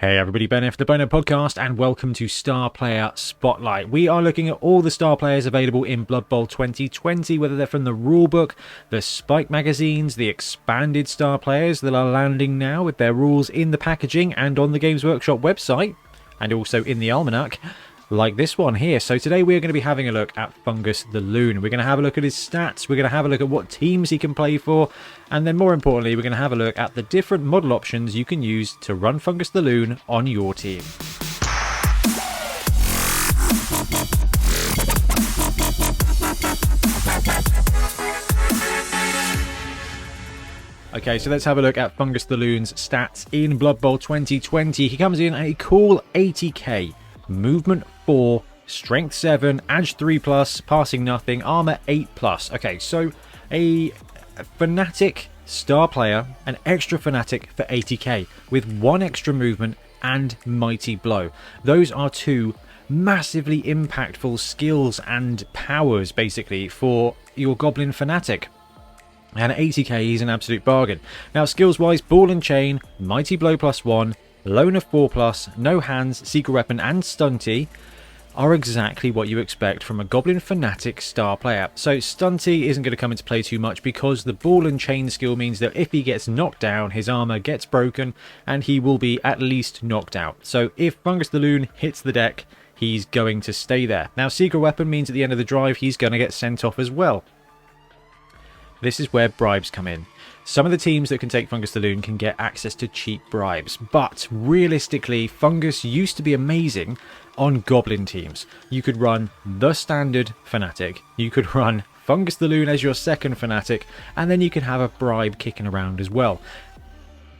Hey everybody, Ben here for the Bonehead podcast and welcome to Star Player Spotlight. We are looking at all the star players available in Blood Bowl 2020, whether they're from the rulebook, the Spike magazines, the expanded star players that are landing now with their rules in the packaging and on the Games Workshop website, and also in the almanac, like this one here. So today we're going to be having a look at Fungus the Loon. We're going to have a look at his stats, we're going to have a look at what teams he can play for, and then more importantly we're going to have a look at the different model options you can use to run Fungus the Loon on your team. Okay, so let's have a look at Fungus the Loon's stats in Blood Bowl 2020. He comes in a cool 80k. Movement 4, strength 7, edge 3+, passing nothing, armor 8+. Okay, so a fanatic star player, an extra fanatic for 80k with 1 extra movement and mighty blow. Those are 2 massively impactful skills and powers basically for your goblin fanatic. And at 80k he's an absolute bargain. Now skills wise, ball and chain, mighty blow +1, Loner 4+, no hands, secret weapon and stunty are exactly what you expect from a Goblin Fanatic star player. So stunty isn't going to come into play too much because the ball and chain skill means that if he gets knocked down, his armor gets broken and he will be at least knocked out. So if Fungus the Loon hits the deck, he's going to stay there. Now secret weapon means at the end of the drive he's going to get sent off as well. This is where bribes come in. Some of the teams that can take Fungus the Loon can get access to cheap bribes, but realistically, Fungus used to be amazing on Goblin teams. You could run the standard Fanatic, you could run Fungus the Loon as your second Fanatic, and then you can have a bribe kicking around as well.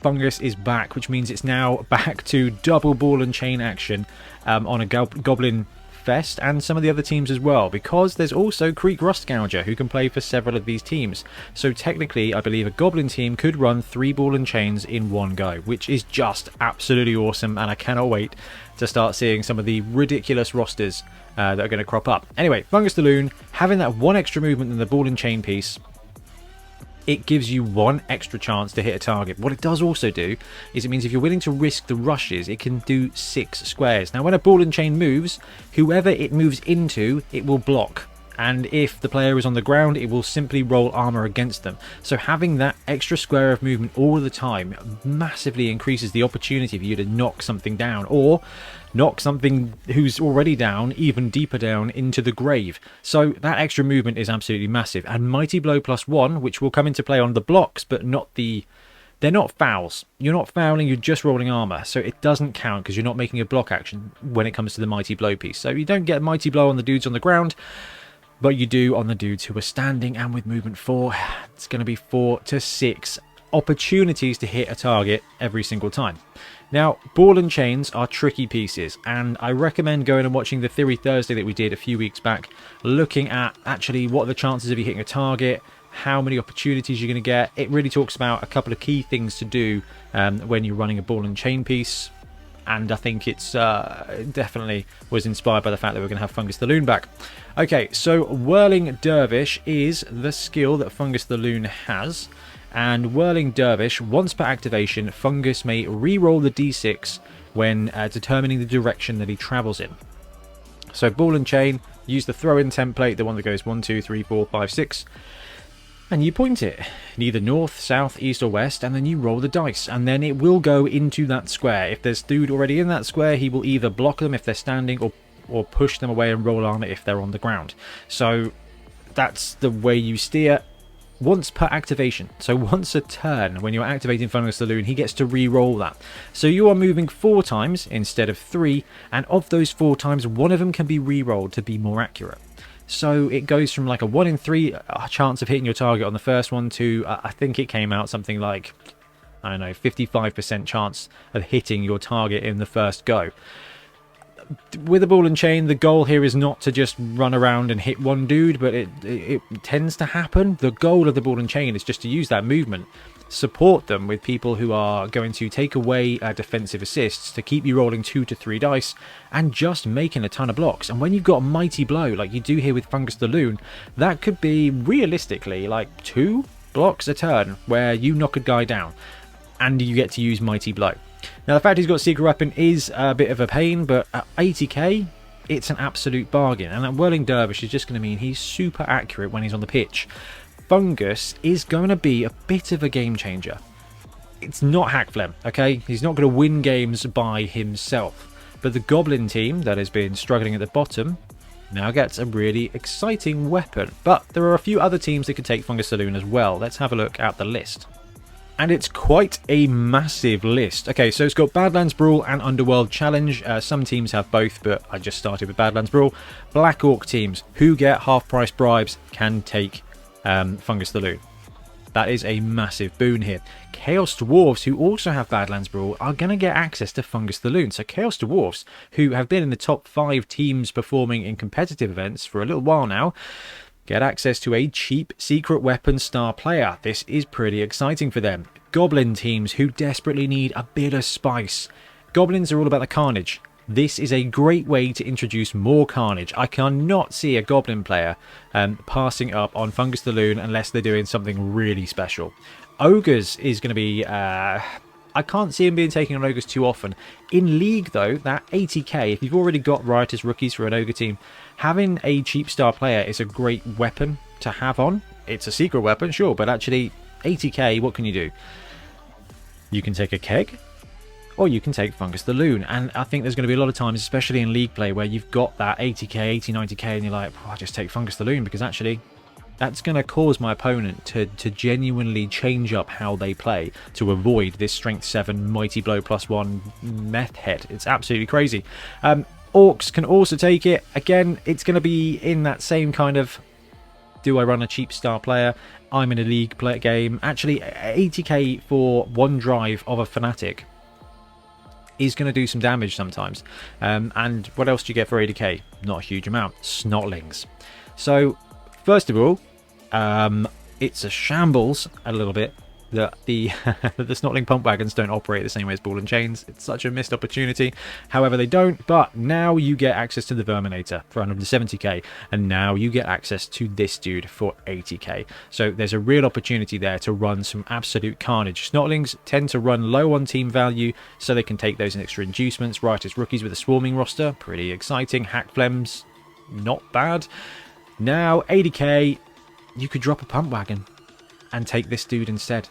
Fungus is back, which means it's now back to double ball and chain action on a Goblin Fest and some of the other teams as well, because there's also Creek Rustgouger who can play for several of these teams. So technically I believe a Goblin team could run 3 ball and chains in one go, which is just absolutely awesome, and I cannot wait to start seeing some of the ridiculous rosters that are going to crop up. Anyway, Fungus the Loon, having that 1 extra movement than the ball and chain piece, it gives you 1 extra chance to hit a target. What it does also do is it means if you're willing to risk the rushes, it can do 6 squares. Now when a ball and chain moves, whoever it moves into, it will block. And if the player is on the ground, it will simply roll armor against them. So having that extra square of movement all the time massively increases the opportunity for you to knock something down, or knock something who's already down even deeper down into the grave. So that extra movement is absolutely massive. And mighty blow +1, which will come into play on the blocks, but not the... They're not fouls. You're not fouling, you're just rolling armor. So it doesn't count because you're not making a block action when it comes to the mighty blow piece. So you don't get mighty blow on the dudes on the ground, but you do on the dudes who are standing, and with movement 4, it's going to be 4 to 6 opportunities to hit a target every single time. Now, ball and chains are tricky pieces, and I recommend going and watching the Theory Thursday that we did a few weeks back, looking at actually what are the chances of you hitting a target, how many opportunities you're going to get. It really talks about a couple of key things to do when you're running a ball and chain piece. And I think it's definitely was inspired by the fact that we're going to have Fungus the Loon back. Okay, so Whirling Dervish is the skill that Fungus the Loon has. And Whirling Dervish, once per activation, Fungus may re-roll the d6 when determining the direction that he travels in. So ball and chain, use the throw-in template, the one that goes 1, 2, 3, 4, 5, 6. And you point it in either north, south, east or west, and then you roll the dice, and then it will go into that square. If there's dude already in that square, he will either block them if they're standing or push them away and roll armor if they're on the ground. So that's the way you steer. Once per activation, so once a turn when you're activating Fungus the Loon, he gets to re-roll that. So you are moving 4 times instead of 3, and of those 4 times, 1 of them can be re-rolled to be more accurate. So it goes from like a 1 in 3 chance of hitting your target on the first one to, I think it came out something like, I don't know, 55% chance of hitting your target in the first go. With a ball and chain, the goal here is not to just run around and hit one dude, but it tends to happen. The goal of the ball and chain is just to use that movement, support them with people who are going to take away defensive assists to keep you rolling 2 to 3 dice and just making a ton of blocks. And when you've got a mighty blow like you do here with Fungus the Loon, that could be realistically like 2 blocks a turn where you knock a guy down and you get to use mighty blow. Now, the fact he's got secret weapon is a bit of a pain, but at 80k, it's an absolute bargain. And that Whirling Dervish is just going to mean he's super accurate when he's on the pitch. Fungus is going to be a bit of a game changer. It's not Hackflem, okay? He's not going to win games by himself. But the Goblin team that has been struggling at the bottom now gets a really exciting weapon. But there are a few other teams that could take Fungus the Loon as well. Let's have a look at the list. And it's quite a massive list. Okay, so it's got Badlands Brawl and Underworld Challenge. Some teams have both, but I just started with Badlands Brawl. Black Orc teams who get half-price bribes can take Fungus the Loon. That is a massive boon here. Chaos Dwarves, who also have Badlands Brawl, are going to get access to Fungus the Loon. So Chaos Dwarves, who have been in the top 5 teams performing in competitive events for a little while now, get access to a cheap secret weapon star player. This is pretty exciting for them. Goblin teams who desperately need a bit of spice. Goblins are all about the carnage. This is a great way to introduce more carnage. I cannot see a Goblin player passing up on Fungus the Loon unless they're doing something really special. Ogres is going to be... I can't see him being taken on Ogres too often. In League, though, that 80k, if you've already got Riotous Rookies for an Ogre team, having a cheap star player is a great weapon to have on. It's a secret weapon, sure, but actually, 80k, what can you do? You can take a keg, or you can take Fungus the Loon. And I think there's going to be a lot of times, especially in League play, where you've got that 80k, 80, 90k, and you're like, oh, I'll just take Fungus the Loon, because actually, that's going to cause my opponent to genuinely change up how they play to avoid this Strength 7 Mighty Blow +1 meth head. It's absolutely crazy. Orcs can also take it. Again, it's going to be in that same kind of, do I run a cheap star player? I'm in a League play game. Actually, 80k for one drive of a Fanatic is going to do some damage sometimes. And what else do you get for 80k? Not a huge amount. Snotlings. So, first of all, it's a shambles a little bit that the Snotling pump wagons don't operate the same way as Ball and Chains. It's such a missed opportunity. However, they don't. But now you get access to the Verminator for 170k, and now you get access to this dude for 80k. So there's a real opportunity there to run some absolute carnage. Snotlings tend to run low on team value, so they can take those extra inducements. Riotous Rookies with a swarming roster, pretty exciting. Hackflems, not bad. Now 80k, you could drop a pump wagon and take this dude instead.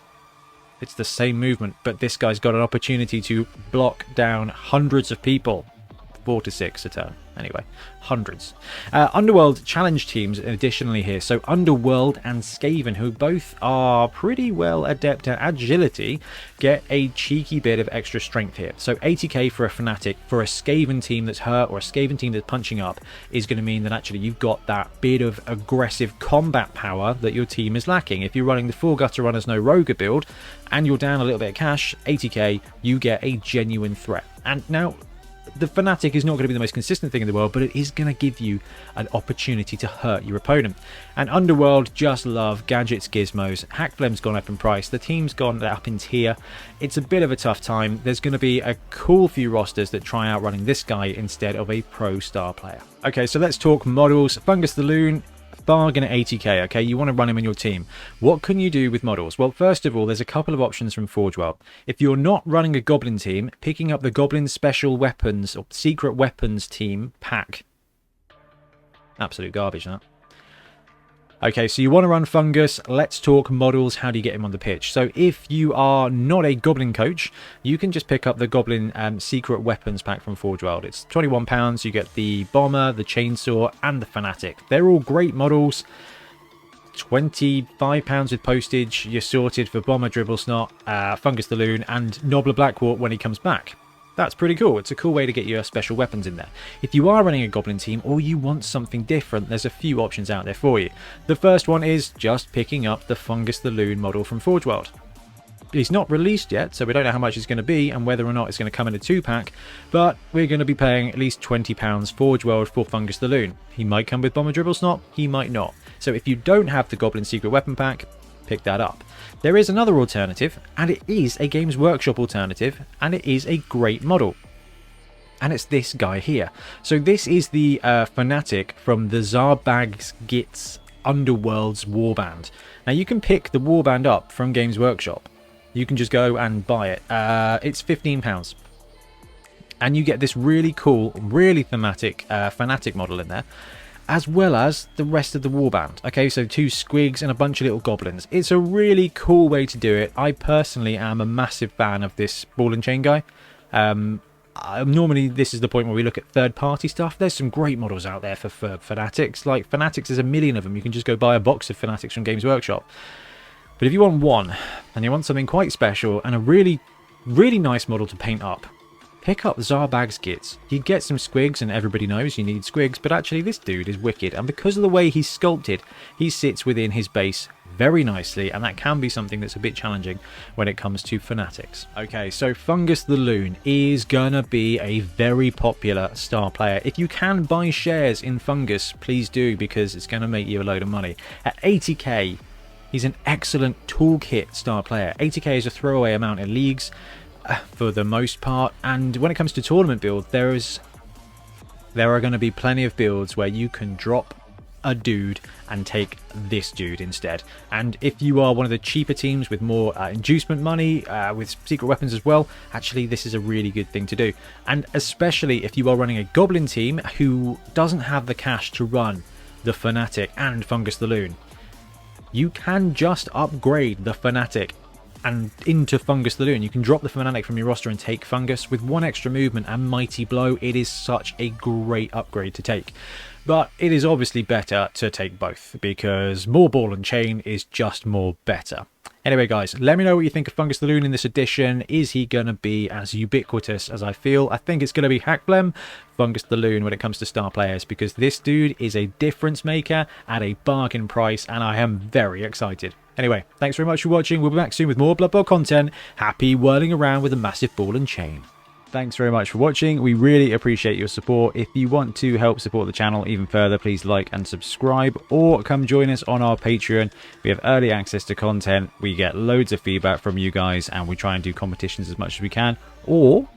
It's the same movement, but this guy's got an opportunity to block down hundreds of people. 4 to 6 a turn. Anyway, hundreds. Underworld challenge teams additionally here. So Underworld and Skaven, who both are pretty well adept at agility, get a cheeky bit of extra strength here. So 80k for a Fanatic, for a Skaven team that's hurt or a Skaven team that's punching up, is going to mean that actually you've got that bit of aggressive combat power that your team is lacking. If you're running the 4 Gutter Runners no Roger build and you're down a little bit of cash, 80k, you get a genuine threat. And now, the Fanatic is not going to be the most consistent thing in the world, but it is going to give you an opportunity to hurt your opponent. And Underworld just love gadgets, gizmos. Hackflem's gone up in price. The team's gone up in tier. It's a bit of a tough time. There's going to be a cool few rosters that try out running this guy instead of a pro star player. Okay, so let's talk models. Fungus the Loon, bargain at 80k, okay? You want to run him in your team. What can you do with models? Well, first of all, there's a couple of options from Forge World. If you're not running a Goblin team, picking up the Goblin Special Weapons or Secret Weapons team pack. Absolute garbage, that. Okay, so you want to run Fungus. Let's talk models. How do you get him on the pitch? So if you are not a Goblin coach, you can just pick up the Goblin Secret Weapons pack from Forge World. It's £21. You get the Bomber, the Chainsaw, and the Fanatic. They're all great models. £25 with postage. You're sorted for Bomber, Dribble Snot, Fungus the Loon, and Nobbler Blackwort when he comes back. That's pretty cool. It's a cool way to get your special weapons in there. If you are running a Goblin team or you want something different, there's a few options out there for you. The first one is just picking up the Fungus the Loon model from Forge World. He's not released yet, so we don't know how much it's going to be and whether or not it's going to come in a 2-pack, but we're going to be paying at least £20 Forge World for Fungus the Loon. He might come with Bomber Dribble Snot, he might not. So if you don't have the Goblin Secret Weapon pack, pick that up. There is another alternative, and it is a Games Workshop alternative, and it is a great model. And it's this guy here. So this is the Fanatic from the Zarbag's Gitz Underworld's Warband. Now you can pick the Warband up from Games Workshop. you can just go and buy it. It's £15. And you get this really cool, really thematic Fanatic model in there, as well as the rest of the warband. Okay, so 2 squigs and a bunch of little goblins. It's a really cool way to do it. I personally am a massive fan of this ball and chain guy. Normally this is the point where we look at third-party stuff. There's some great models out there for Fanatics. Like Fanatics, there's a million of them. You can just go buy a box of Fanatics from Games Workshop. But if you want one, and you want something quite special and a really, really nice model to paint up, pick up Zarbag's Gits. You get some squigs, and everybody knows you need squigs, but actually this dude is wicked. And because of the way he's sculpted, he sits within his base very nicely, and that can be something that's a bit challenging when it comes to Fanatics. Okay, so Fungus the Loon is gonna be a very popular star player. If you can buy shares in Fungus, please do, because it's gonna make you a load of money. At 80k, he's an excellent toolkit star player. 80k is a throwaway amount in leagues for the most part, and when it comes to tournament build, there are going to be plenty of builds where you can drop a dude and take this dude instead. And if you are one of the cheaper teams with more inducement money, with secret weapons as well, actually this is a really good thing to do. And especially if you are running a goblin team who doesn't have the cash to run the Fanatic and Fungus the Loon, you can just upgrade the Fanatic and into Fungus the Loon. You can drop the Fanatic from your roster and take Fungus with 1 extra movement and Mighty Blow. It is such a great upgrade to take. But it is obviously better to take both, because more ball and chain is just more better. Anyway, guys, let me know what you think of Fungus the Loon in this edition. Is he going to be as ubiquitous as I feel? I think it's going to be Hackblem, Fungus the Loon when it comes to star players, because this dude is a difference maker at a bargain price, and I am very excited. Anyway, thanks very much for watching. We'll be back soon with more Blood Bowl content. Happy whirling around with a massive ball and chain. Thanks very much for watching. We really appreciate your support. If you want to help support the channel even further, please like and subscribe, or come join us on our Patreon. We have early access to content. We get loads of feedback from you guys, and we try and do competitions as much as we can. Or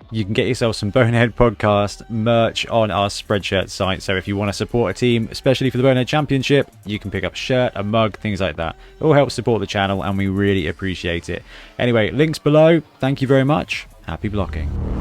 you can get yourself some Bonehead podcast merch on our Spreadshirt site. So if you want to support a team, especially for the Bonehead Championship, you can pick up a shirt, a mug, things like that. It all helps support the channel, and we really appreciate it. Anyway, links below. Thank you very much. Happy blocking.